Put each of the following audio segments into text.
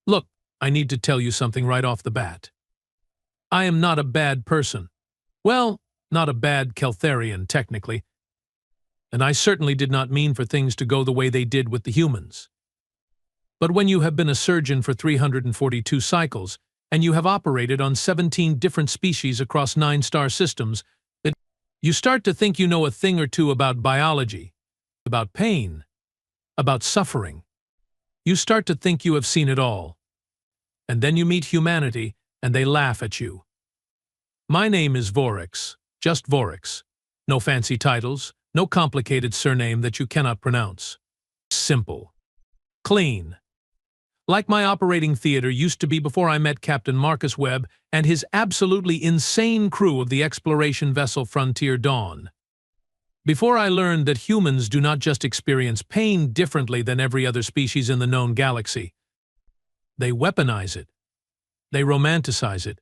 Look, I need to tell you something right off the bat. I am not a bad person. Well, not a bad Keltharian, technically. And I certainly did not mean for things to go the way they did with the humans. But when you have been a surgeon for 342 cycles, and you have operated on 17 different species across 9-star systems, you start to think you know a thing or two about biology, about pain, about suffering. You start to think you have seen it all. And then you meet humanity, and they laugh at you. My name is Vorix, just Vorix. No fancy titles, no complicated surname that you cannot pronounce. Simple. Clean. Like my operating theater used to be before I met Captain Marcus Webb and his absolutely insane crew of the exploration vessel Frontier Dawn. Before I learned that humans do not just experience pain differently than every other species in the known galaxy. They weaponize it. They romanticize it.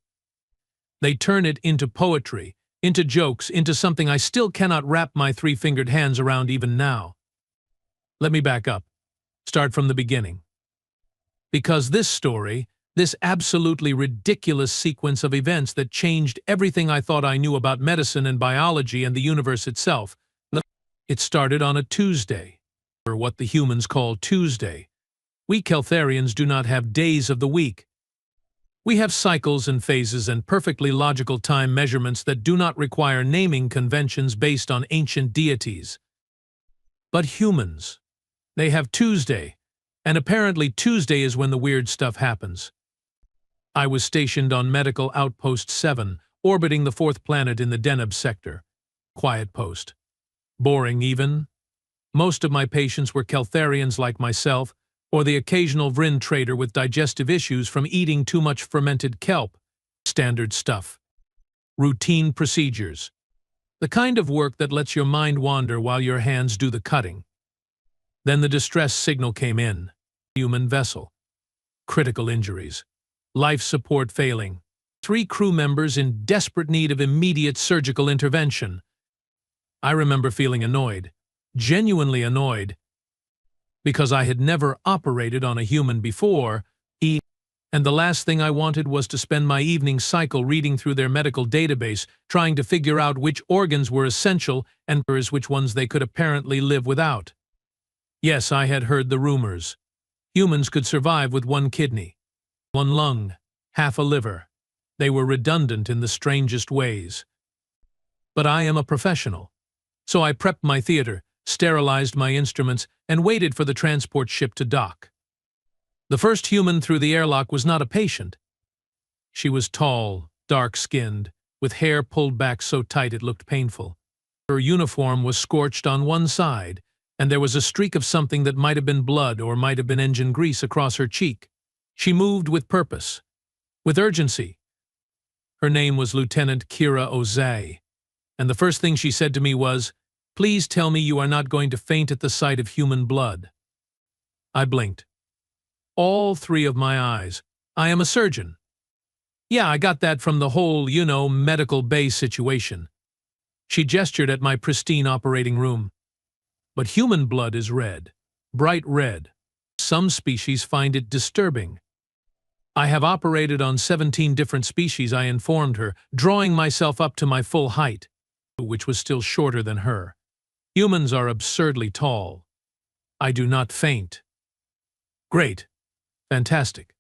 They turn it into poetry, into jokes, into something I still cannot wrap my three-fingered hands around even now. Let me back up. Start from the beginning. Because this story, this absolutely ridiculous sequence of events that changed everything I thought I knew about medicine and biology and the universe itself, it started on a Tuesday, or what the humans call Tuesday. We Keltharians do not have days of the week. We have cycles and phases and perfectly logical time measurements that do not require naming conventions based on ancient deities. But humans, they have Tuesday, and apparently Tuesday is when the weird stuff happens. I was stationed on Medical Outpost 7, orbiting the 4th planet in the Deneb sector. Quiet post. Boring even. Most of my patients were Keltharians like myself, or the occasional Vryn trader with digestive issues from eating too much fermented kelp. Standard stuff. Routine procedures. The kind of work that lets your mind wander while your hands do the cutting. Then the distress signal came in. Human vessel. Critical injuries. Life support failing. 3 crew members in desperate need of immediate surgical intervention. I remember feeling annoyed. Genuinely annoyed. Because I had never operated on a human before, and the last thing I wanted was to spend my evening cycle reading through their medical database, trying to figure out which organs were essential and which ones they could apparently live without. Yes, I had heard the rumors. Humans could survive with 1 kidney, 1 lung, half a liver. They were redundant in the strangest ways. But I am a professional. So I prepped my theater, sterilized my instruments, and waited for the transport ship to dock. The first human through the airlock was not a patient. She was tall, dark-skinned, with hair pulled back so tight it looked painful. Her uniform was scorched on one side, and there was a streak of something that might have been blood or might have been engine grease across her cheek. She moved with purpose, with urgency. Her name was Lieutenant Kira Ozay, and the first thing she said to me was, "Please tell me you are not going to faint at the sight of human blood." I blinked. All 3 of my eyes. I am a surgeon. Yeah, I got that from the whole, medical bay situation. She gestured at my pristine operating room. But human blood is red, bright red. Some species find it disturbing. I have operated on 17 different species, I informed her, drawing myself up to my full height, which was still shorter than her. Humans are absurdly tall. I do not faint. Great. Fantastic.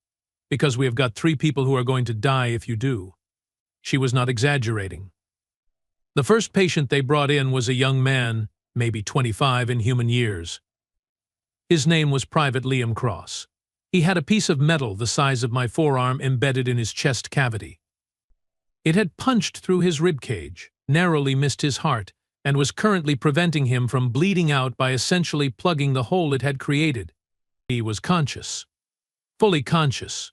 Because we have got 3 people who are going to die if you do. She was not exaggerating. The first patient they brought in was a young man, maybe 25 in human years. His name was Private Liam Cross. He had a piece of metal the size of my forearm embedded in his chest cavity. It had punched through his ribcage, narrowly missed his heart, and was currently preventing him from bleeding out by essentially plugging the hole it had created. He was conscious. Fully conscious.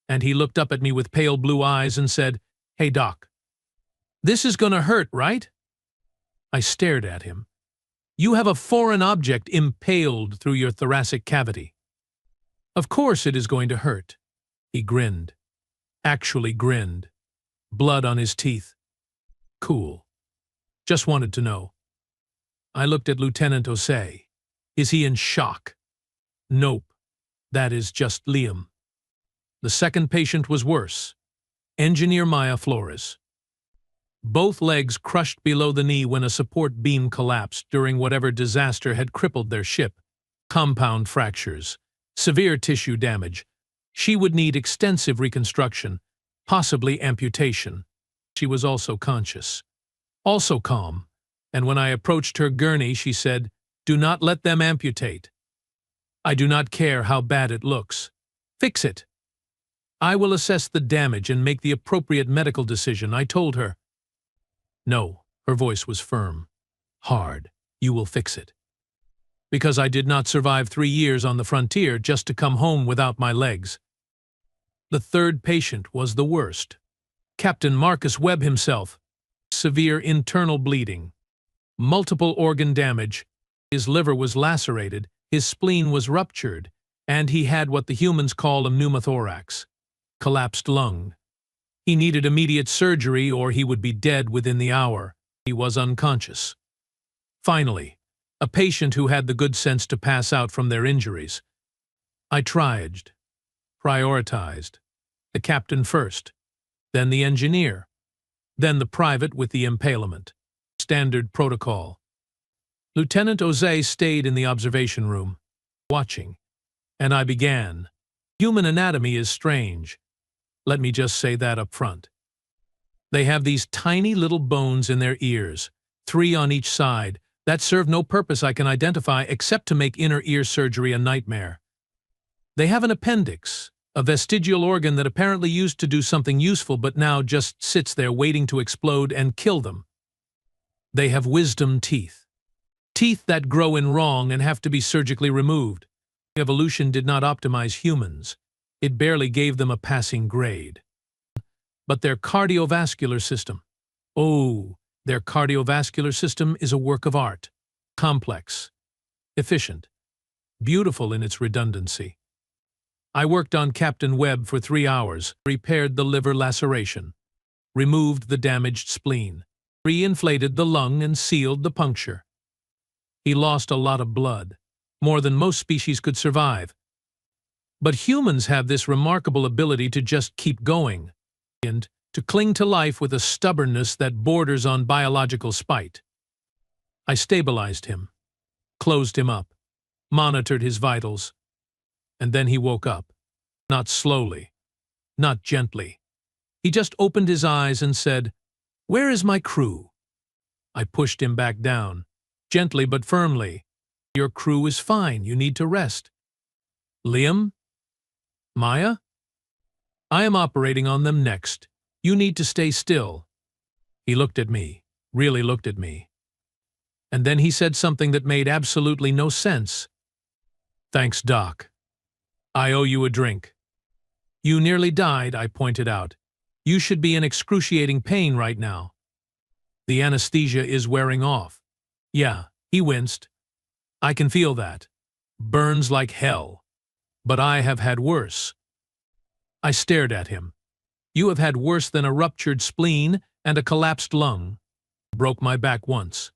And he looked up at me with pale blue eyes and said, "Hey, Doc. This is gonna hurt, right?" I stared at him. "You have a foreign object impaled through your thoracic cavity." "Of course it is going to hurt." He grinned. Actually grinned. Blood on his teeth. "Cool. Just wanted to know." I looked at Lieutenant Osei. Is he in shock? Nope. That is just Liam. The second patient was worse. Engineer Maya Flores. Both legs crushed below the knee when a support beam collapsed during whatever disaster had crippled their ship. Compound fractures, severe tissue damage. She would need extensive reconstruction, possibly amputation. She was also conscious, also calm, and when I approached her gurney, she said, "Do not let them amputate. I do not care how bad it looks. Fix it. I will assess the damage and make the appropriate medical decision," I told her. No, her voice was firm. Hard. You will fix it. Because I did not survive 3 years on the frontier just to come home without my legs. The third patient was the worst. Captain Marcus Webb himself. Severe internal bleeding. Multiple organ damage. His liver was lacerated, his spleen was ruptured, and he had what the humans call a pneumothorax. Collapsed lung. He needed immediate surgery or he would be dead within the hour. He was unconscious. Finally, a patient who had the good sense to pass out from their injuries. I triaged, prioritized. The captain first, then the engineer, then the private with the impalement. Standard protocol. Lieutenant Jose stayed in the observation room, watching, and I began. Human anatomy is strange. Let me just say that up front. They have these tiny little bones in their ears, 3 on each side, that serve no purpose I can identify except to make inner ear surgery a nightmare. They have an appendix, a vestigial organ that apparently used to do something useful but now just sits there waiting to explode and kill them. They have wisdom teeth. Teeth that grow in wrong and have to be surgically removed. Evolution did not optimize humans. It barely gave them a passing grade. But their cardiovascular system. Oh, their cardiovascular system is a work of art. Complex. Efficient. Beautiful in its redundancy. I worked on Captain Webb for 3 hours, repaired the liver laceration, removed the damaged spleen, reinflated the lung and sealed the puncture. He lost a lot of blood, more than most species could survive. But humans have this remarkable ability to just keep going, and to cling to life with a stubbornness that borders on biological spite. I stabilized him, closed him up, monitored his vitals, and then he woke up. Not slowly, not gently. He just opened his eyes and said, "Where is my crew?" I pushed him back down, gently but firmly. "Your crew is fine, you need to rest." "Liam? Maya? I am operating on them next. You need to stay still." He looked at me, really looked at me. And then he said something that made absolutely no sense. "Thanks, Doc. I owe you a drink." "You nearly died," I pointed out. "You should be in excruciating pain right now." "The anesthesia is wearing off." "Yeah," he winced. "I can feel that. Burns like hell. But I have had worse." I stared at him. "You have had worse than a ruptured spleen and a collapsed lung." "Broke my back once.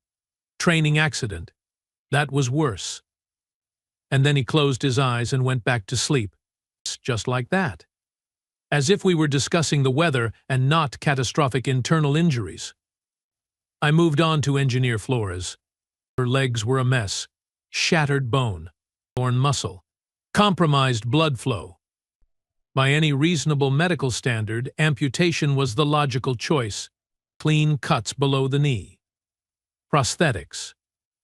Training accident. That was worse." And then he closed his eyes and went back to sleep. Just like that. As if we were discussing the weather and not catastrophic internal injuries. I moved on to Engineer Flores. Her legs were a mess. Shattered bone. Torn muscle. Compromised blood flow. By any reasonable medical standard, amputation was the logical choice. Clean cuts below the knee. Prosthetics.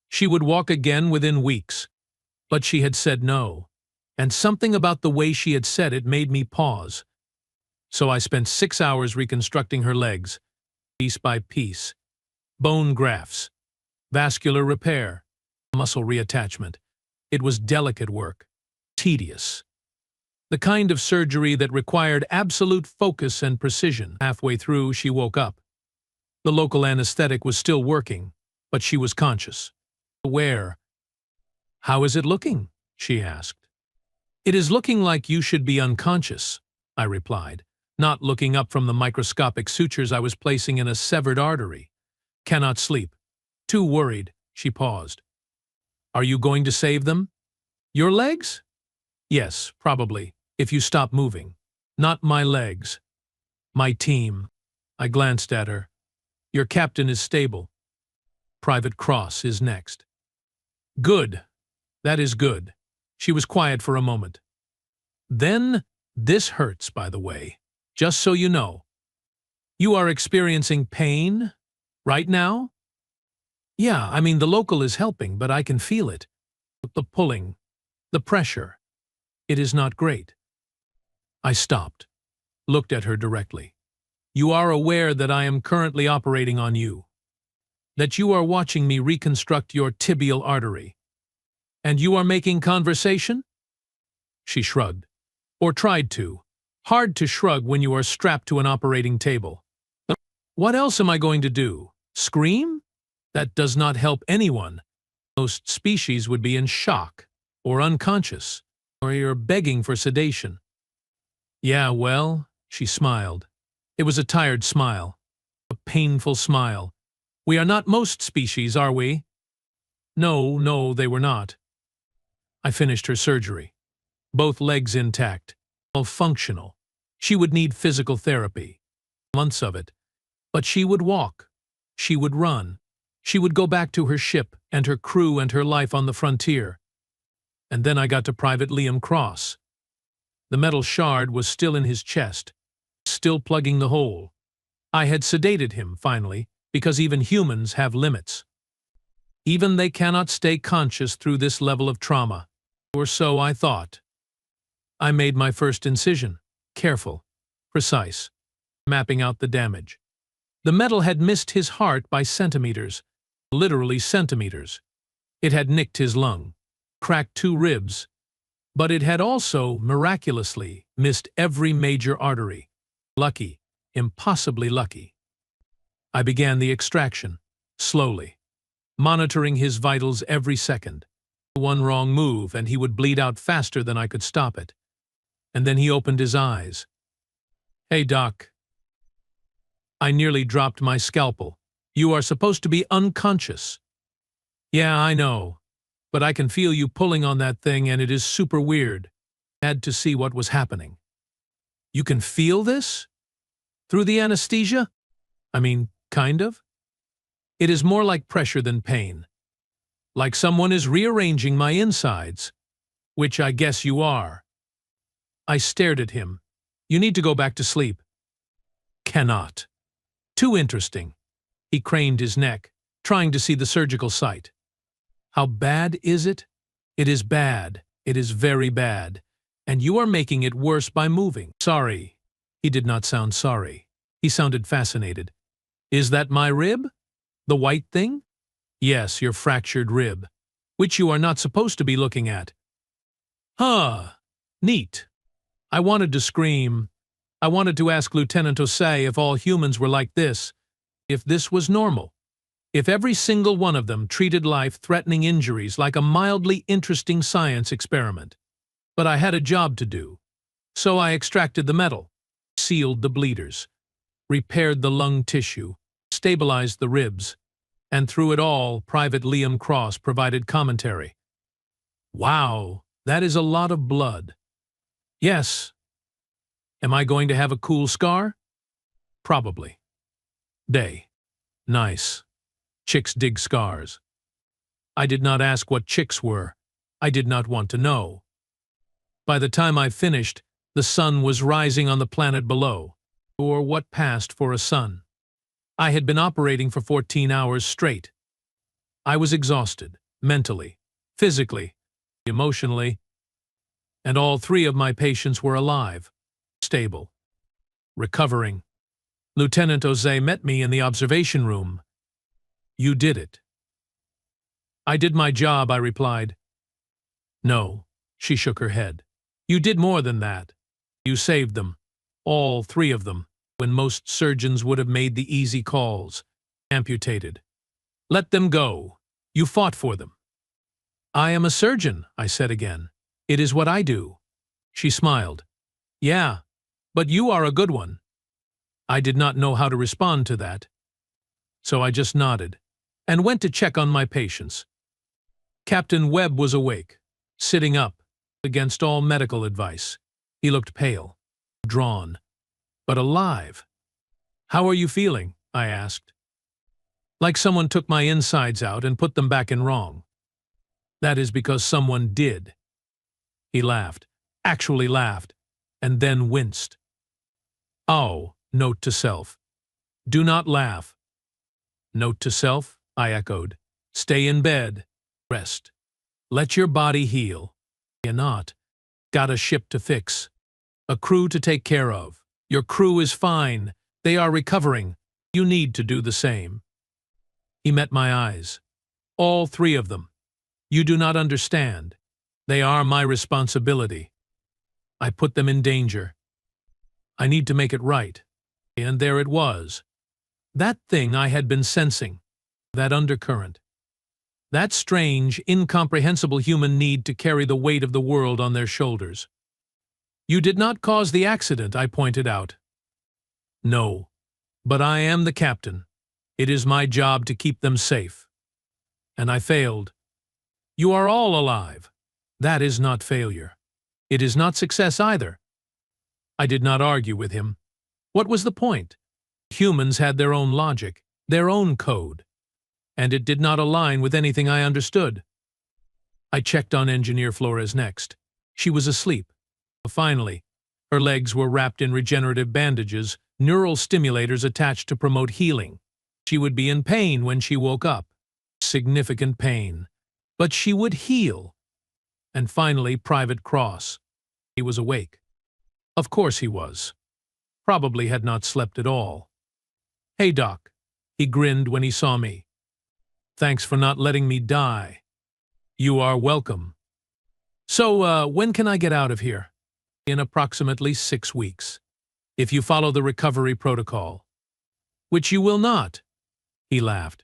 She would walk again within weeks. But she had said no. And something about the way she had said it made me pause. So I spent 6 hours reconstructing her legs, piece by piece. Bone grafts. Vascular repair. Muscle reattachment. It was delicate work. Tedious. The kind of surgery that required absolute focus and precision. Halfway through, she woke up. The local anesthetic was still working, but she was conscious. Aware. "How is it looking?" she asked. "It is looking like you should be unconscious," I replied, not looking up from the microscopic sutures I was placing in a severed artery. "Cannot sleep. Too worried." She paused. "Are you going to save them?" "Your legs?" "Yes, probably, if you stop moving." Not my legs. My team. I glanced at her. Your captain is stable. Private Cross is next. Good. That is good. She was quiet for a moment. Then, this hurts, by the way. Just so you know. You are experiencing pain right now? Yeah, I mean, the local is helping, but I can feel it. The pulling, the pressure. It is not great. I stopped, looked at her directly. You are aware that I am currently operating on you, that you are watching me reconstruct your tibial artery, and you are making conversation? She shrugged, or tried to. Hard to shrug when you are strapped to an operating table. What else am I going to do? Scream? That does not help anyone. Most species would be in shock, or unconscious, or you're begging for sedation. Yeah, well, she smiled. It was a tired smile, a painful smile. We are not most species, are we? No, no, they were not. I finished her surgery. Both legs intact, all functional. She would need physical therapy, months of it. But she would walk. She would run. She would go back to her ship and her crew and her life on the frontier. And then I got to Private Liam Cross. The metal shard was still in his chest, still plugging the hole. I had sedated him, finally, because even humans have limits. Even they cannot stay conscious through this level of trauma. Or so I thought. I made my first incision, careful, precise, mapping out the damage. The metal had missed his heart by centimeters, literally centimeters. It had nicked his lung, cracked 2 ribs, but it had also, miraculously, missed every major artery. Lucky, impossibly lucky. I began the extraction, slowly, monitoring his vitals every second. One wrong move and he would bleed out faster than I could stop it. And then he opened his eyes. Hey, Doc. I nearly dropped my scalpel. You are supposed to be unconscious. Yeah, I know. But I can feel you pulling on that thing and it is super weird. I had to see what was happening. You can feel this? Through the anesthesia? I mean, kind of. It is more like pressure than pain. Like someone is rearranging my insides. Which I guess you are. I stared at him. You need to go back to sleep. Cannot. Too interesting. He craned his neck, trying to see the surgical site. How bad is it? It is bad. It is very bad. And you are making it worse by moving. Sorry. He did not sound sorry. He sounded fascinated. Is that my rib? The white thing? Yes, your fractured rib, which you are not supposed to be looking at. Huh. Neat. I wanted to scream. I wanted to ask Lieutenant Osei if all humans were like this, if this was normal, if every single one of them treated life-threatening injuries like a mildly interesting science experiment. But I had a job to do. So I extracted the metal, sealed the bleeders, repaired the lung tissue, stabilized the ribs, and through it all, Private Liam Cross provided commentary. Wow, that is a lot of blood. Yes. Am I going to have a cool scar? Probably. Day. Nice. Chicks dig scars. I did not ask what chicks were. I did not want to know. By the time I finished, the sun was rising on the planet below, or what passed for a sun. I had been operating for 14 hours straight. I was exhausted, mentally, physically, emotionally, and all 3 of my patients were alive, stable, recovering. Lieutenant Osei met me in the observation room. You did it. I did my job, I replied. No, she shook her head. You did more than that. You saved them, all 3 of them, when most surgeons would have made the easy calls, amputated. Let them go. You fought for them. I am a surgeon, I said again. It is what I do. She smiled. Yeah, but you are a good one. I did not know how to respond to that. So I just nodded and went to check on my patients. Captain Webb was awake, sitting up, against all medical advice. He looked pale, drawn, but alive. "How are you feeling?" I asked. "Like someone took my insides out and put them back in wrong." "That is because someone did." He laughed, actually laughed, and then winced. "Oh, note to self. Do not laugh." "Note to self?" I echoed. "Stay in bed. Rest. Let your body heal. You're not. Got a ship to fix. A crew to take care of. Your crew is fine. They are recovering. You need to do the same." He met my eyes. "All three of them. You do not understand. They are my responsibility. I put them in danger. I need to make it right." And there it was. That thing I had been sensing. That undercurrent. That strange, incomprehensible human need to carry the weight of the world on their shoulders. "You did not cause the accident," I pointed out. "No, but I am the captain. It is my job to keep them safe. And I failed. You are all alive. That is not failure. It is not success either." I did not argue with him. What was the point? Humans had their own logic, their own code, and it did not align with anything I understood. I checked on Engineer Flores next. She was asleep. Finally, her legs were wrapped in regenerative bandages, neural stimulators attached to promote healing. She would be in pain when she woke up. Significant pain. But she would heal. And finally, Private Cross. He was awake. Of course he was. Probably had not slept at all. "Hey, Doc." He grinned when he saw me. "Thanks for not letting me die." "You are welcome." "So, when can I get out of here?" "In approximately 6 weeks. If you follow the recovery protocol." "Which you will not." He laughed.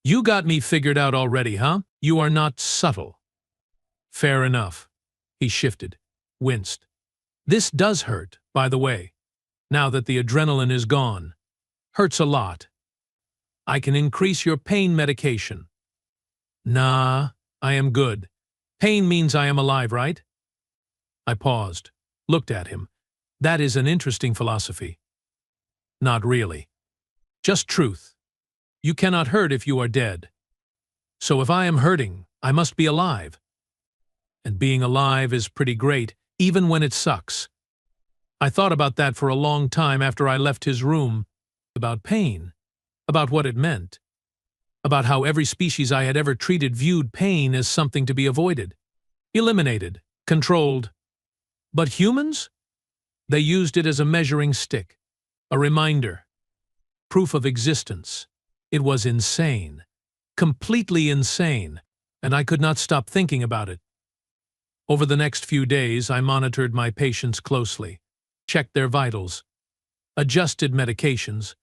"You got me figured out already, huh? You are not subtle." "Fair enough." He shifted, winced. "This does hurt, by the way, now that the adrenaline is gone. Hurts a lot. I can increase your pain medication." "Nah, I am good. Pain means I am alive, right?" I paused, looked at him. "That is an interesting philosophy." "Not really. Just truth. You cannot hurt if you are dead. So if I am hurting, I must be alive. And being alive is pretty great, even when it sucks." I thought about that for a long time after I left his room. About pain. About what it meant. About how every species I had ever treated viewed pain as something to be avoided, eliminated, controlled. But humans? They used it as a measuring stick, a reminder, proof of existence. It was insane. Completely insane, and I could not stop thinking about it. Over the next few days, I monitored my patients closely, checked their vitals, adjusted medications,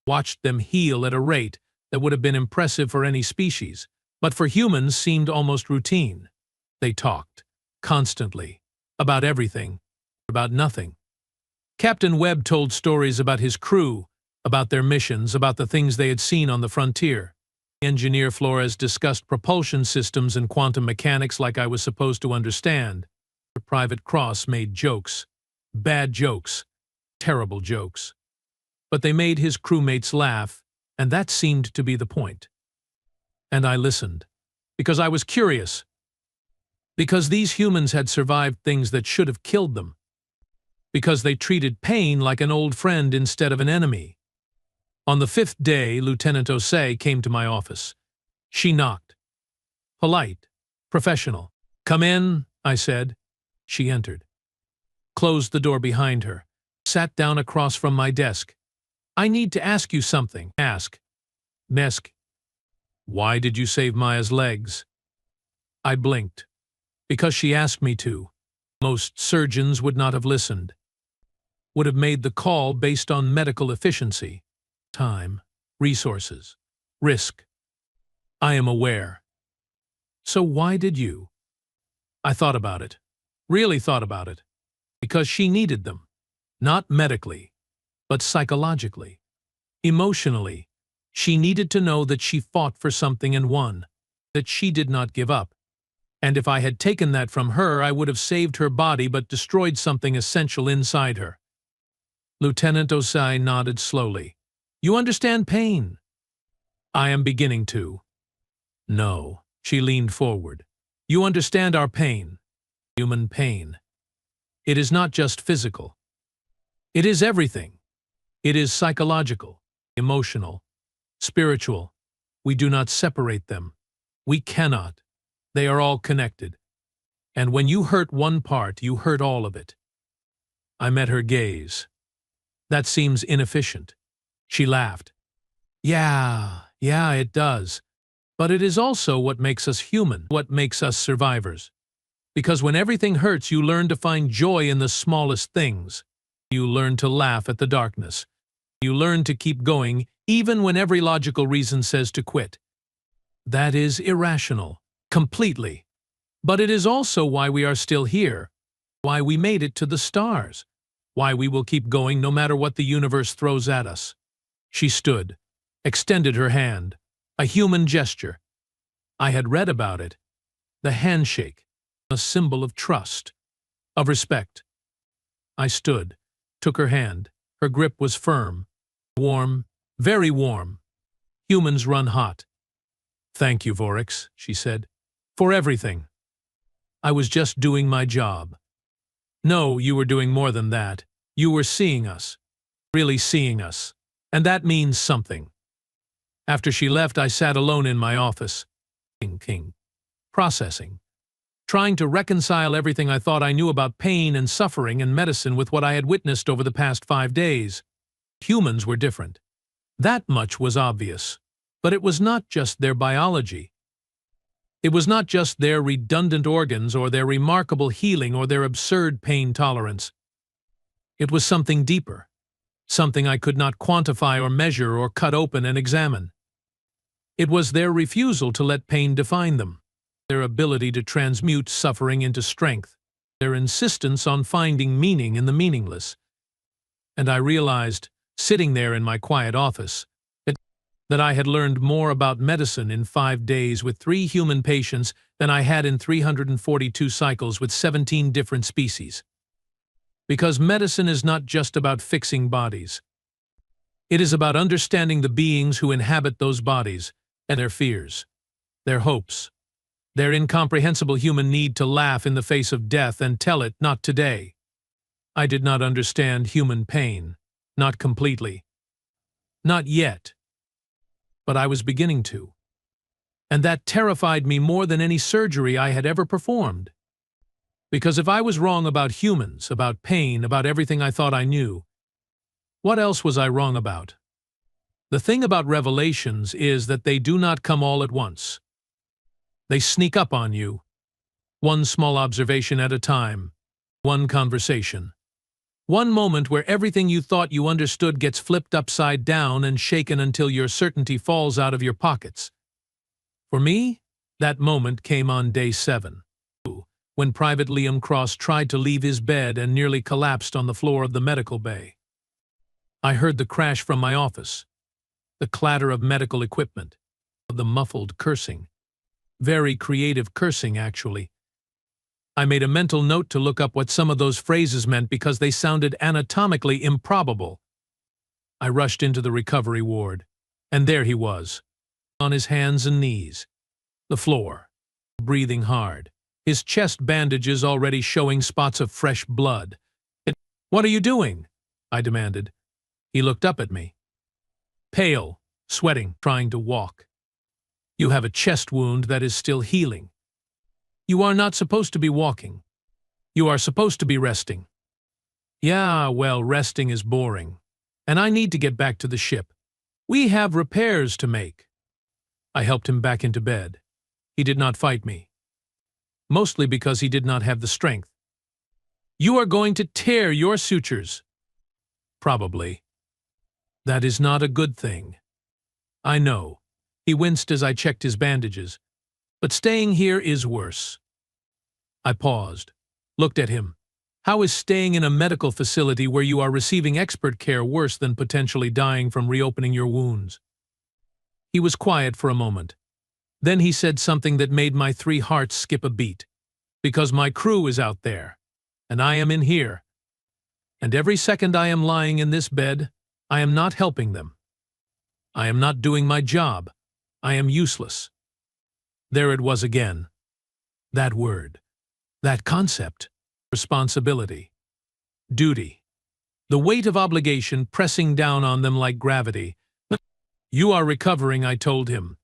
watched them heal at a rate that would have been impressive for any species, but for humans seemed almost routine. They talked, constantly, about everything, about nothing. Captain Webb told stories about his crew, about their missions, about the things they had seen on the frontier. Engineer Flores discussed propulsion systems and quantum mechanics like I was supposed to understand. Private Cross made jokes. Bad jokes. Terrible jokes. But they made his crewmates laugh, and that seemed to be the point. And I listened, because I was curious. Because these humans had survived things that should have killed them. Because they treated pain like an old friend instead of an enemy. On the 5th day, Lieutenant Osei came to my office. She knocked. Polite, professional. "Come in," I said. She entered. Closed the door behind her. Sat down across from my desk. "I need to ask you something." "Ask." "Nesk. Why did you save Maya's legs?" I blinked. Because she asked me to. Most surgeons would not have listened. Would have made the call based on medical efficiency. Time, resources, risk. I am aware. So why did you? I thought about it. Really thought about it. Because she needed them. Not medically, but psychologically. Emotionally. She needed to know that she fought for something and won. That she did not give up. And if I had taken that from her, I would have saved her body but destroyed something essential inside her. Lieutenant Osai nodded slowly. You understand pain? I am beginning to. No. She leaned forward. You understand our pain. Human pain. It is not just physical. It is everything. It is psychological, emotional, spiritual. We do not separate them. We cannot. They are all connected. And when you hurt one part, you hurt all of it. I met her gaze. That seems inefficient. She laughed. Yeah, it does. But it is also what makes us human, what makes us survivors. Because when everything hurts, you learn to find joy in the smallest things. You learn to laugh at the darkness. You learn to keep going, even when every logical reason says to quit. That is irrational, completely. But it is also why we are still here, why we made it to the stars, why we will keep going no matter what the universe throws at us. She stood, extended her hand, a human gesture. I had read about it. The handshake, a symbol of trust, of respect. I stood, took her hand. Her grip was firm, warm, very warm. Humans run hot. Thank you, Vorix, she said, for everything. I was just doing my job. No, you were doing more than that. You were seeing us, really seeing us. And that means something. After she left, I sat alone in my office, processing, trying to reconcile everything I thought I knew about pain and suffering and medicine with what I had witnessed over the past 5 days. Humans were different. That much was obvious. But it was not just their biology. It was not just their redundant organs or their remarkable healing or their absurd pain tolerance. It was something deeper, something I could not quantify or measure or cut open and examine. It was their refusal to let pain define them, their ability to transmute suffering into strength, their insistence on finding meaning in the meaningless. And I realized, sitting there in my quiet office, that I had learned more about medicine in 5 days with 3 human patients than I had in 342 cycles with 17 different species. Because medicine is not just about fixing bodies. It is about understanding the beings who inhabit those bodies and their fears, their hopes, their incomprehensible human need to laugh in the face of death and tell it, not today. I did not understand human pain, not completely. Not yet. But I was beginning to. And that terrified me more than any surgery I had ever performed. Because if I was wrong about humans, about pain, about everything I thought I knew, what else was I wrong about? The thing about revelations is that they do not come all at once. They sneak up on you, one small observation at a time, one conversation. One moment where everything you thought you understood gets flipped upside down and shaken until your certainty falls out of your pockets. For me, that moment came on day 7, when Private Liam Cross tried to leave his bed and nearly collapsed on the floor of the medical bay. I heard the crash from my office, the clatter of medical equipment, the muffled cursing. Very creative cursing, actually. I made a mental note to look up what some of those phrases meant because they sounded anatomically improbable. I rushed into the recovery ward, and there he was, on his hands and knees, the floor, breathing hard, his chest bandages already showing spots of fresh blood. "What are you doing?" I demanded. He looked up at me, pale, sweating, trying to walk. "You have a chest wound that is still healing. You are not supposed to be walking. You are supposed to be resting." "Yeah, well, resting is boring. And I need to get back to the ship. We have repairs to make." I helped him back into bed. He did not fight me. Mostly because he did not have the strength. "You are going to tear your sutures." "Probably. That is not a good thing." "I know." He winced as I checked his bandages. "But staying here is worse." I paused, looked at him. How is staying in a medical facility where you are receiving expert care worse than potentially dying from reopening your wounds? He was quiet for a moment. Then he said something that made my 3 hearts skip a beat. "Because my crew is out there, and I am in here." And every second I am lying in this bed, I am not helping them. I am not doing my job. I am useless. There it was again. That word. That concept. Responsibility. Duty. The weight of obligation pressing down on them like gravity. You are recovering, I told him.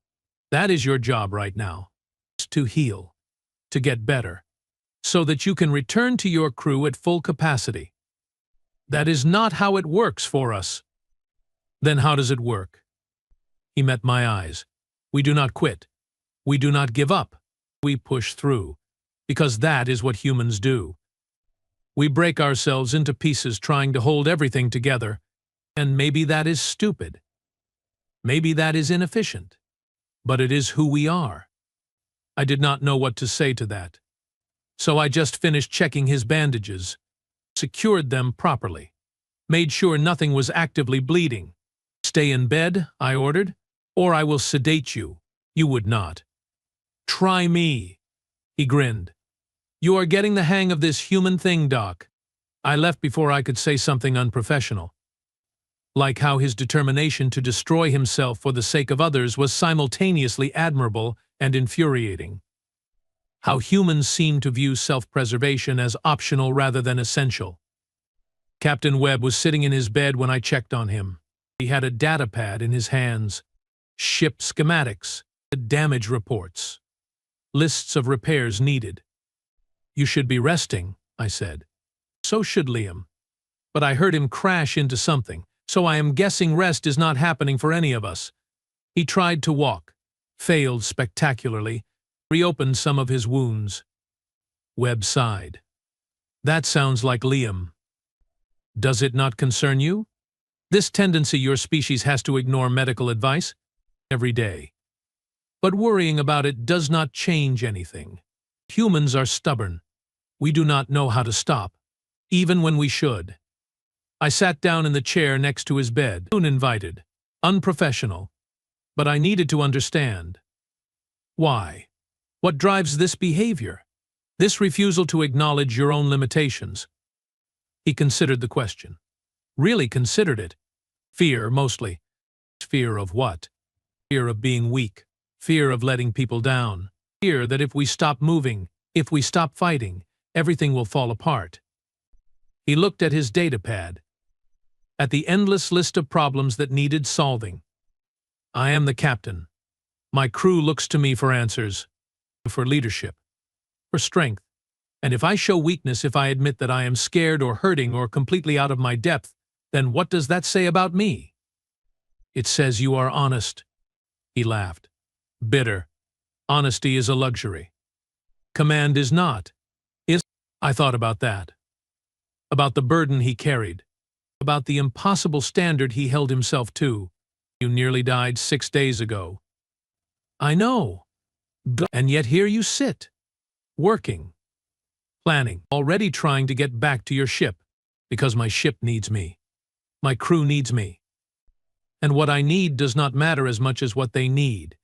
That is your job right now. To heal. To get better. So that you can return to your crew at full capacity. That is not how it works for us. Then how does it work? He met my eyes. We do not quit. We do not give up. We push through. Because that is what humans do. We break ourselves into pieces trying to hold everything together, and maybe that is stupid. Maybe that is inefficient. But it is who we are. I did not know what to say to that. So I just finished checking his bandages, secured them properly, made sure nothing was actively bleeding. Stay in bed, I ordered, or I will sedate you. You would not. Try me. He grinned. You are getting the hang of this human thing, Doc. I left before I could say something unprofessional. Like how his determination to destroy himself for the sake of others was simultaneously admirable and infuriating. How humans seem to view self-preservation as optional rather than essential. Captain Webb was sitting in his bed when I checked on him. He had a data pad in his hands, ship schematics, damage reports, lists of repairs needed. You should be resting, I said. So should Liam. But I heard him crash into something, so I am guessing rest is not happening for any of us. He tried to walk, failed spectacularly, reopened some of his wounds. Webb sighed. That sounds like Liam. Does it not concern you? This tendency your species has to ignore medical advice every day. But worrying about it does not change anything. Humans are stubborn. We do not know how to stop, even when we should. I sat down in the chair next to his bed, uninvited, unprofessional, but I needed to understand. Why? What drives this behavior? This refusal to acknowledge your own limitations? He considered the question. Really considered it. Fear, mostly. Fear of what? Fear of being weak. Fear of letting people down. Fear that if we stop moving, if we stop fighting, everything will fall apart. He looked at his data pad, at the endless list of problems that needed solving. I am the captain. My crew looks to me for answers, for leadership, for strength. And if I show weakness, if I admit that I am scared or hurting or completely out of my depth, then what does that say about me? It says you are honest. He laughed. Bitter. Honesty is a luxury. Command is not. I thought about that. About the burden he carried. About the impossible standard he held himself to. You nearly died 6 days ago. I know. And yet here you sit. Working. Planning. Already trying to get back to your ship. Because my ship needs me. My crew needs me. And what I need does not matter as much as what they need.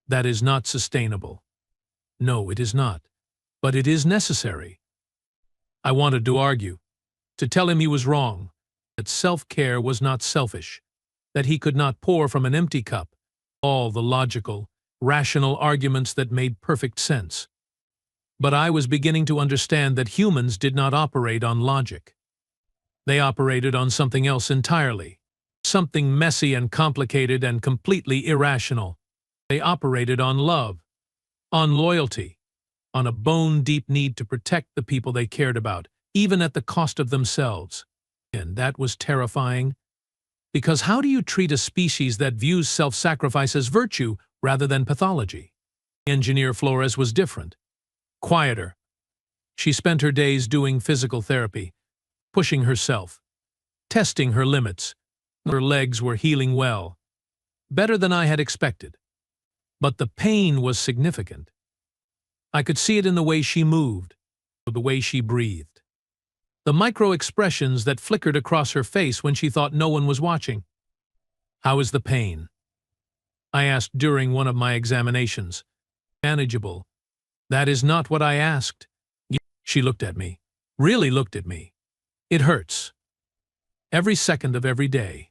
That is not sustainable. No, it is not. But it is necessary. I wanted to argue, to tell him he was wrong, that self-care was not selfish, that he could not pour from an empty cup, all the logical, rational arguments that made perfect sense. But I was beginning to understand that humans did not operate on logic. They operated on something else entirely, something messy and complicated and completely irrational. They operated on love, on loyalty, on a bone-deep need to protect the people they cared about, even at the cost of themselves. And that was terrifying. Because how do you treat a species that views self-sacrifice as virtue rather than pathology? Engineer Flores was different, quieter. She spent her days doing physical therapy, pushing herself, testing her limits. Her legs were healing well, better than I had expected. But the pain was significant. I could see it in the way she moved, the way she breathed. The micro-expressions that flickered across her face when she thought no one was watching. How is the pain? I asked during one of my examinations. Manageable. That is not what I asked. She looked at me, really looked at me. It hurts. Every second of every day.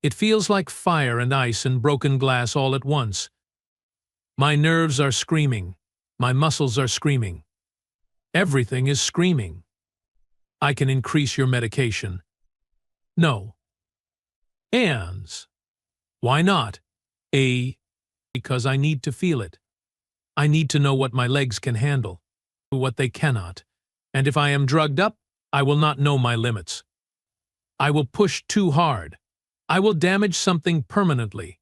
It feels like fire and ice and broken glass all at once. My nerves are screaming. My muscles are screaming. Everything is screaming. I can increase your medication. No. Ands. Why not? Because I need to feel it. I need to know what my legs can handle, what they cannot. And if I am drugged up, I will not know my limits. I will push too hard. I will damage something permanently.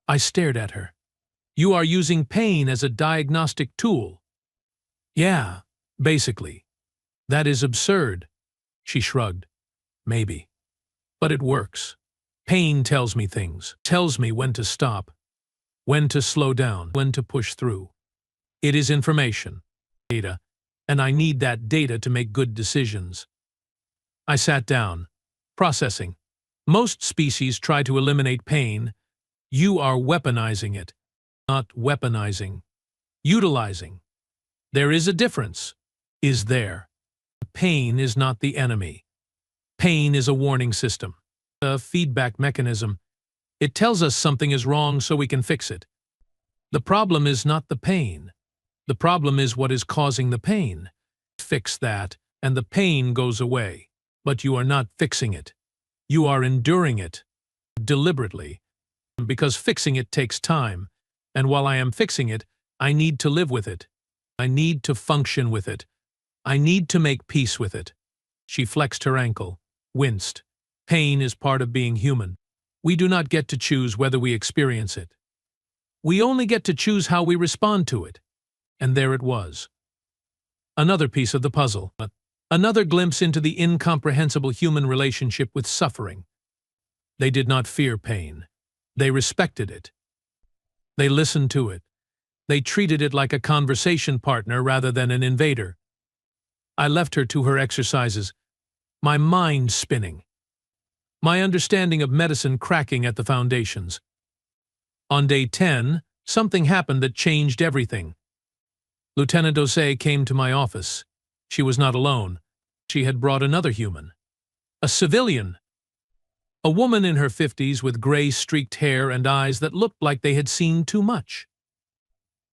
I stared at her. You are using pain as a diagnostic tool. Yeah, basically. That is absurd. She shrugged. Maybe. But it works. Pain tells me things, tells me when to stop, when to slow down, when to push through. It is information, data, and I need that data to make good decisions. I sat down, processing. Most species try to eliminate pain. You are weaponizing it, not weaponizing. Utilizing. There is a difference. Is there? Pain is not the enemy. Pain is a warning system, a feedback mechanism. It tells us something is wrong so we can fix it. The problem is not the pain. The problem is what is causing the pain. Fix that, and the pain goes away. But you are not fixing it. You are enduring it, deliberately, because fixing it takes time, and while I am fixing it, I need to live with it. I need to function with it. I need to make peace with it. She flexed her ankle, winced. Pain is part of being human. We do not get to choose whether we experience it. We only get to choose how we respond to it. And there it was. Another piece of the puzzle. Another glimpse into the incomprehensible human relationship with suffering. They did not fear pain. They respected it. They listened to it. They treated it like a conversation partner rather than an invader. I left her to her exercises, my mind spinning, my understanding of medicine cracking at the foundations. On day 10, something happened that changed everything. Lieutenant Osei came to my office. She was not alone. She had brought another human. A civilian. A woman in her 50s with gray streaked hair and eyes that looked like they had seen too much.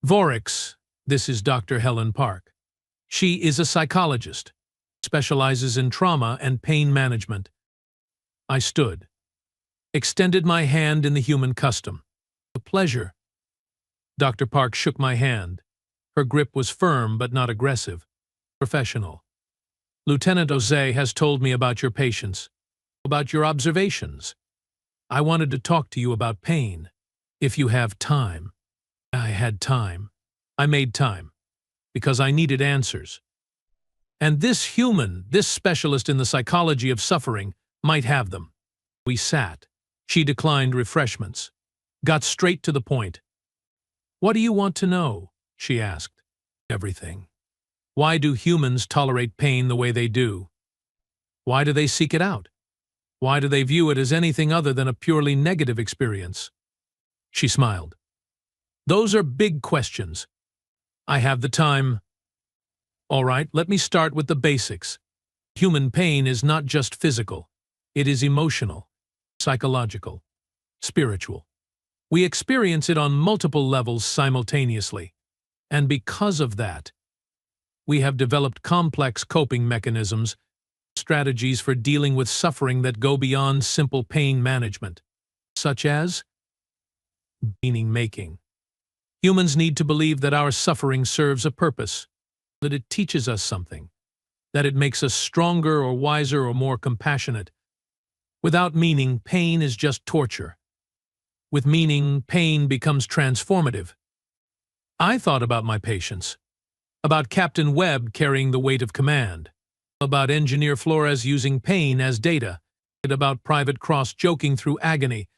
Vorix, this is Dr. Helen Park. She is a psychologist, specializes in trauma and pain management. I stood, extended my hand in the human custom. A pleasure. Dr. Park shook my hand. Her grip was firm but not aggressive. Professional. Lieutenant Osei has told me about your patients, about your observations. I wanted to talk to you about pain. If you have time. I had time. I made time. Because I needed answers. And this human, this specialist in the psychology of suffering, might have them. We sat. She declined refreshments. Got straight to the point. What do you want to know? She asked. Everything. Why do humans tolerate pain the way they do? Why do they seek it out? Why do they view it as anything other than a purely negative experience? She smiled. Those are big questions. I have the time. All right, let me start with the basics. Human pain is not just physical. It is emotional, psychological, spiritual. We experience it on multiple levels simultaneously. And because of that, we have developed complex coping mechanisms, strategies for dealing with suffering that go beyond simple pain management, such as meaning-making. Humans need to believe that our suffering serves a purpose, that it teaches us something, that it makes us stronger or wiser or more compassionate. Without meaning, pain is just torture. With meaning, pain becomes transformative. I thought about my patients, about Captain Webb carrying the weight of command, about Engineer Flores using pain as data, and about Private Cross joking through agony.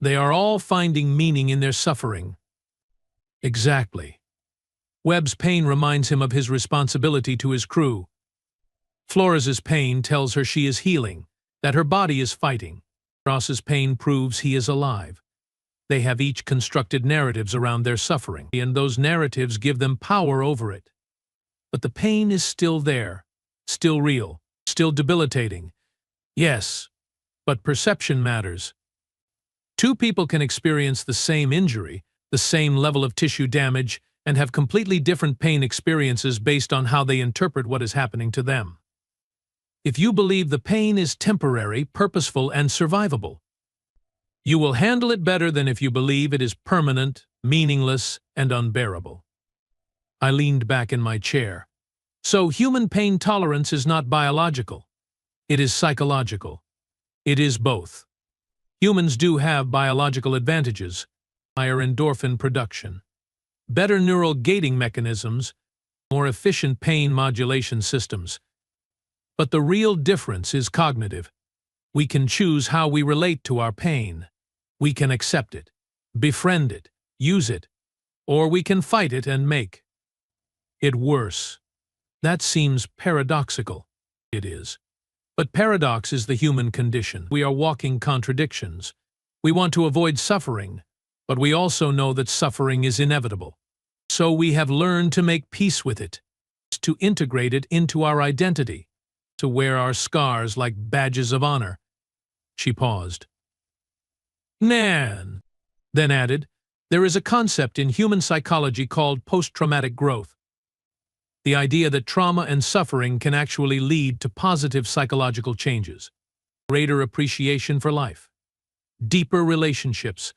They are all finding meaning in their suffering. Exactly. Webb's pain reminds him of his responsibility to his crew. Flores's pain tells her she is healing, that her body is fighting. Cross's pain proves he is alive. They have each constructed narratives around their suffering, and those narratives give them power over it. But the pain is still there, still real. Still debilitating. Yes, but perception matters. Two people can experience the same injury, the same level of tissue damage, and have completely different pain experiences based on how they interpret what is happening to them. If you believe the pain is temporary, purposeful, and survivable, you will handle it better than if you believe it is permanent, meaningless, and unbearable. I leaned back in my chair. So human pain tolerance is not biological. It is psychological. It is both. Humans do have biological advantages: higher endorphin production, better neural gating mechanisms, more efficient pain modulation systems. But the real difference is cognitive. We can choose how we relate to our pain. We can accept it, befriend it, use it, or we can fight it and make it worse. That seems paradoxical. It is. But paradox is the human condition. We are walking contradictions. We want to avoid suffering, but we also know that suffering is inevitable. So we have learned to make peace with it, to integrate it into our identity, to wear our scars like badges of honor. She paused. Nan, then added, there is a concept in human psychology called post-traumatic growth. The idea that trauma and suffering can actually lead to positive psychological changes, greater appreciation for life, deeper relationships,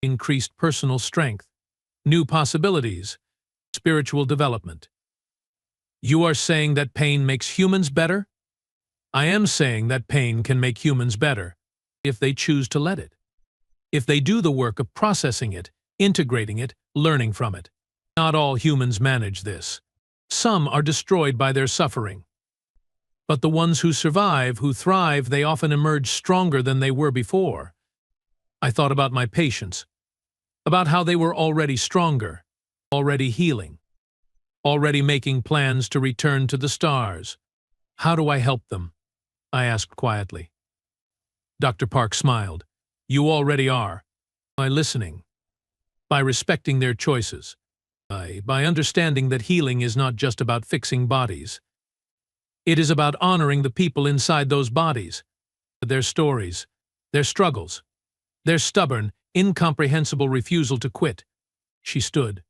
increased personal strength, new possibilities, spiritual development. You are saying that pain makes humans better? I am saying that pain can make humans better if they choose to let it. If they do the work of processing it, integrating it, learning from it. Not all humans manage this. Some are destroyed by their suffering. But the ones who survive, who thrive, they often emerge stronger than they were before. I thought about my patients, about how they were already stronger, already healing, already making plans to return to the stars. How do I help them? I asked quietly. Dr. Park smiled. You already are. By listening, by respecting their choices, by understanding that healing is not just about fixing bodies. It is about honoring the people inside those bodies, their stories, their struggles, their stubborn, incomprehensible refusal to quit. She stood,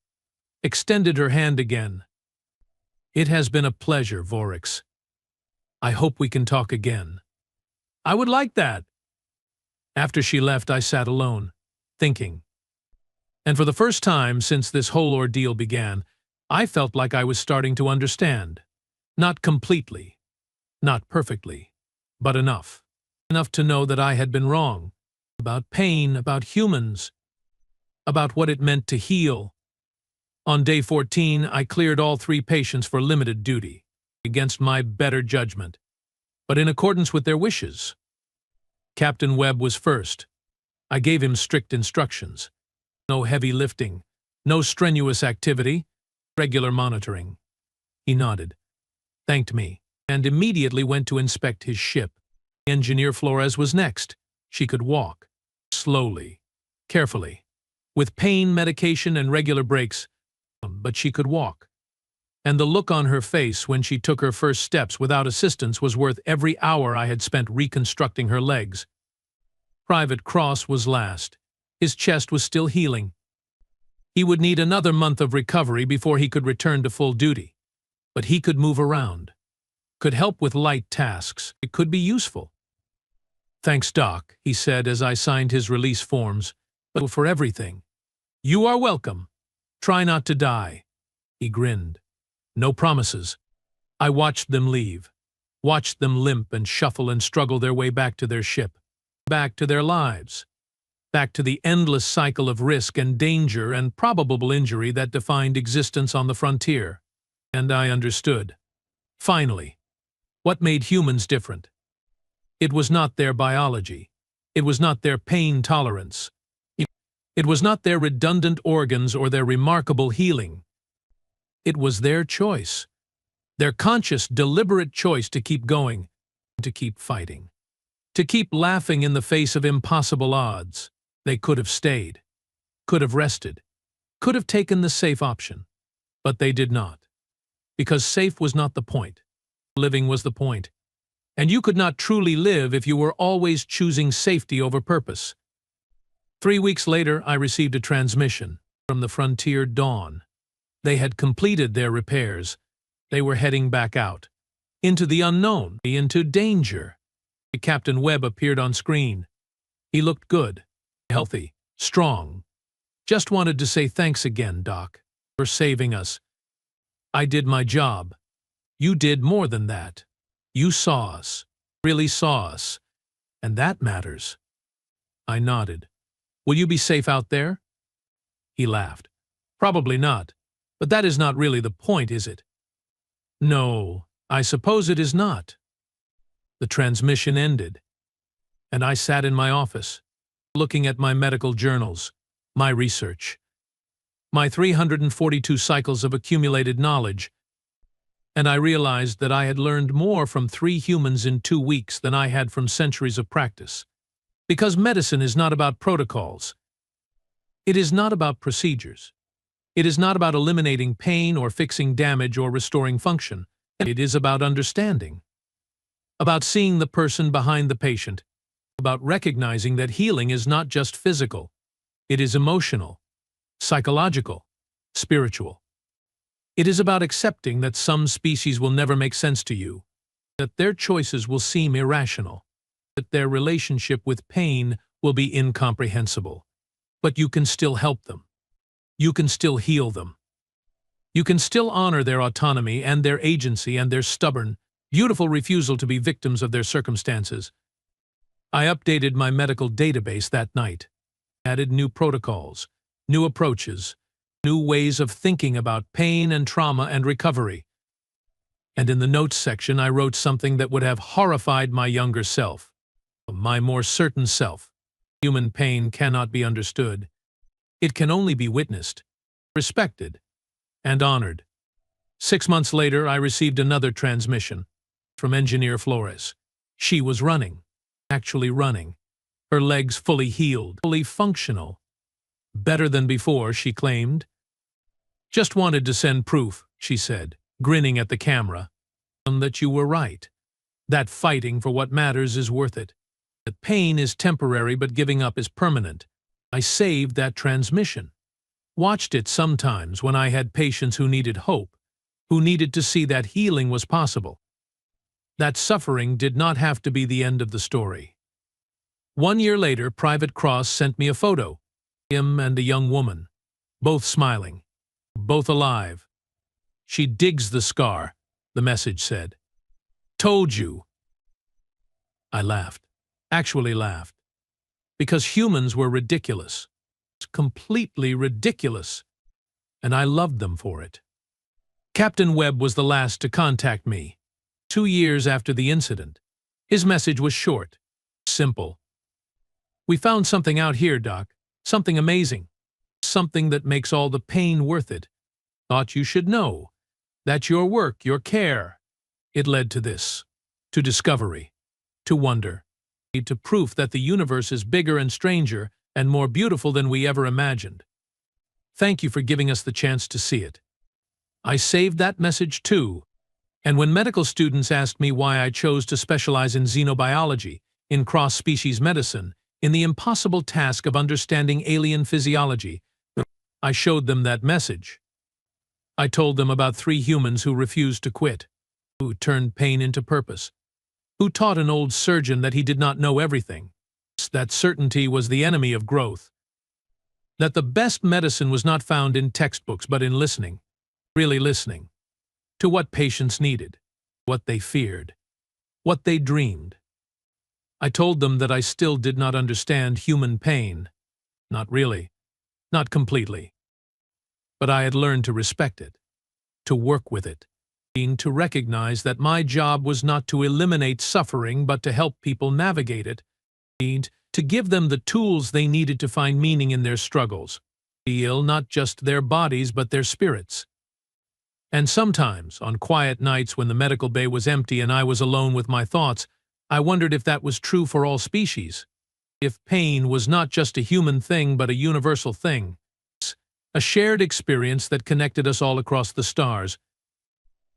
extended her hand again. It has been a pleasure, Vorix. I hope we can talk again. I would like that. After she left, I sat alone, thinking. And for the first time since this whole ordeal began, I felt like I was starting to understand. Not completely, not perfectly, but enough. Enough to know that I had been wrong. About pain, about humans, about what it meant to heal. On day 14, I cleared all 3 patients for limited duty, against my better judgment, but in accordance with their wishes. Captain Webb was first. I gave him strict instructions. No heavy lifting, no strenuous activity, regular monitoring. He nodded, thanked me, and immediately went to inspect his ship. Engineer Flores was next. She could walk, slowly, carefully, with pain medication and regular breaks, but she could walk. And the look on her face when she took her first steps without assistance was worth every hour I had spent reconstructing her legs. Private Cross was last. His chest was still healing. He would need another month of recovery before he could return to full duty. But he could move around, could help with light tasks. It could be useful. Thanks, Doc, he said as I signed his release forms, but for everything. You are welcome. Try not to die. He grinned. No promises. I watched them leave, watched them limp and shuffle and struggle their way back to their ship, back to their lives. Back to the endless cycle of risk and danger and probable injury that defined existence on the frontier. And I understood. Finally, what made humans different? It was not their biology. It was not their pain tolerance. It was not their redundant organs or their remarkable healing. It was their choice. Their conscious, deliberate choice to keep going, to keep fighting, to keep laughing in the face of impossible odds. They could have stayed, could have rested, could have taken the safe option, but they did not. Because safe was not the point. Living was the point. And you could not truly live if you were always choosing safety over purpose. 3 weeks later, I received a transmission from the Frontier Dawn. They had completed their repairs. They were heading back out, into the unknown, into danger. Captain Webb appeared on screen. He looked good, healthy, strong. Just wanted to say thanks again, Doc, for saving us. I did my job. You did more than that. You saw us, really saw us, and that matters. I nodded. Will you be safe out there? He laughed. Probably not, but that is not really the point, is it? No, I suppose it is not. The transmission ended, and I sat in my office, looking at my medical journals, my research, my 342 cycles of accumulated knowledge, and I realized that I had learned more from 3 humans in 2 weeks than I had from centuries of practice. Because medicine is not about protocols. It is not about procedures. It is not about eliminating pain or fixing damage or restoring function. It is about understanding, about seeing the person behind the patient, about recognizing that healing is not just physical. It is emotional, psychological, spiritual. It is about accepting that some species will never make sense to you, that their choices will seem irrational, that their relationship with pain will be incomprehensible. But you can still help them. You can still heal them. You can still honor their autonomy and their agency and their stubborn, beautiful refusal to be victims of their circumstances. I updated my medical database that night, added new protocols, new approaches, new ways of thinking about pain and trauma and recovery. And in the notes section, I wrote something that would have horrified my younger self, my more certain self. Human pain cannot be understood. It can only be witnessed, respected, and honored. 6 months later, I received another transmission from Engineer Flores. She was running, actually running, her legs fully healed, fully functional. Better than before, she claimed. Just wanted to send proof, she said, grinning at the camera, that you were right, that fighting for what matters is worth it, that pain is temporary but giving up is permanent. I saved that transmission, watched it sometimes when I had patients who needed hope, who needed to see that healing was possible, that suffering did not have to be the end of the story. 1 year later, Private Cross sent me a photo, him and a young woman, both smiling, both alive. She digs the scar, the message said. Told you. I laughed, actually laughed, because humans were ridiculous, completely ridiculous, and I loved them for it. Captain Webb was the last to contact me, 2 years after the incident. His message was short, simple. We found something out here, Doc, something amazing, something that makes all the pain worth it. Thought you should know that your work, your care, it led to this, to discovery, to wonder, to proof that the universe is bigger and stranger and more beautiful than we ever imagined. Thank you for giving us the chance to see it. I saved that message too, and when medical students asked me why I chose to specialize in xenobiology, in cross-species medicine, in the impossible task of understanding alien physiology, I showed them that message. I told them about 3 humans who refused to quit, who turned pain into purpose, who taught an old surgeon that he did not know everything, that certainty was the enemy of growth, that the best medicine was not found in textbooks but in listening, really listening, to what patients needed, what they feared, what they dreamed. I told them that I still did not understand human pain. Not really, not completely. But I had learned to respect it, to work with it, to recognize that my job was not to eliminate suffering but to help people navigate it, to give them the tools they needed to find meaning in their struggles, heal not just their bodies but their spirits. And sometimes, on quiet nights when the medical bay was empty and I was alone with my thoughts, I wondered if that was true for all species, if pain was not just a human thing but a universal thing, a shared experience that connected us all across the stars,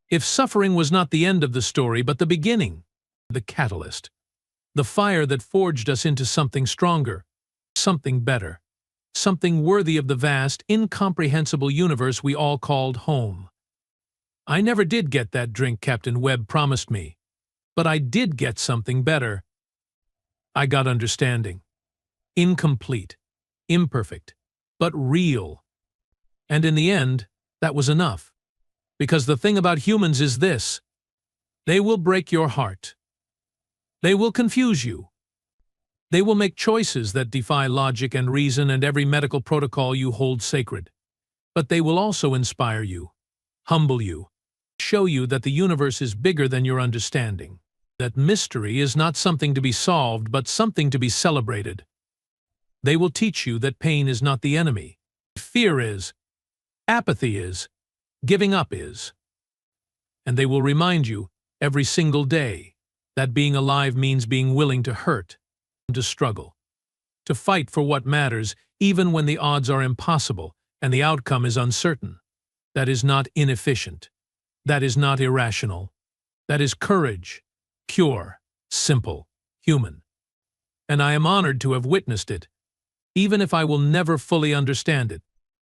if suffering was not the end of the story but the beginning. the catalyst, the fire that forged us into something stronger, something better, something worthy of the vast, incomprehensible universe we all called home. I never did get that drink Captain Webb promised me, but I did get something better. I got understanding. Incomplete, imperfect, but real. And in the end, that was enough. Because the thing about humans is this: they will break your heart. They will confuse you. They will make choices that defy logic and reason and every medical protocol you hold sacred. But they will also inspire you, humble you, show you that the universe is bigger than your understanding, that mystery is not something to be solved but something to be celebrated. They will teach you that pain is not the enemy. Fear is, apathy is, giving up is. And they will remind you every single day that being alive means being willing to hurt, to struggle, to fight for what matters even when the odds are impossible and the outcome is uncertain. That is not inefficient. That is not irrational. That is courage, pure, simple, human. And I am honored to have witnessed it, even if I will never fully understand it.